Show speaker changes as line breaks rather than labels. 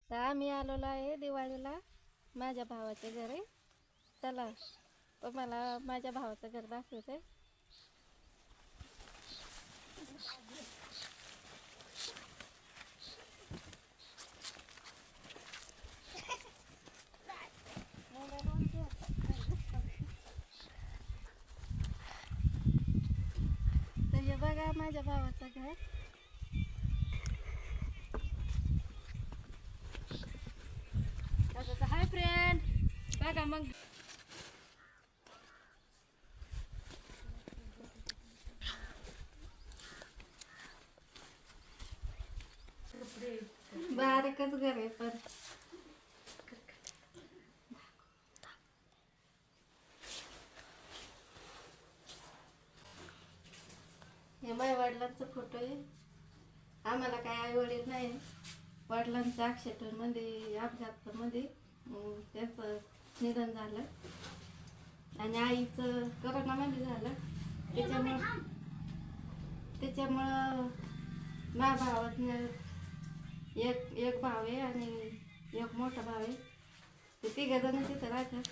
तर आम्ही आलेलो आहे दिवाळीला माझ्या भावाच्या घरी. चला तुम्हाला माझ्या भावाचं घर दाखवते. तर हे बघा माझ्या भावाचं घर. हाय फ्रेंड, बघा मग बारीकच घर आहे पण हे माझ्या वडिलांचा फोटो आहे. आम्हाला काय आई वडील नाही. वडिलांच्या ॲक्सिडेंटमध्ये अपघातामध्ये त्याचं निधन झालं आणि आईचं करोनामध्ये झालं. त्याच्यामुळं माझ्या भावात एक भाव आहे आणि एक मोठा भाव आहे. ते तिघं जण तिथं राहतात.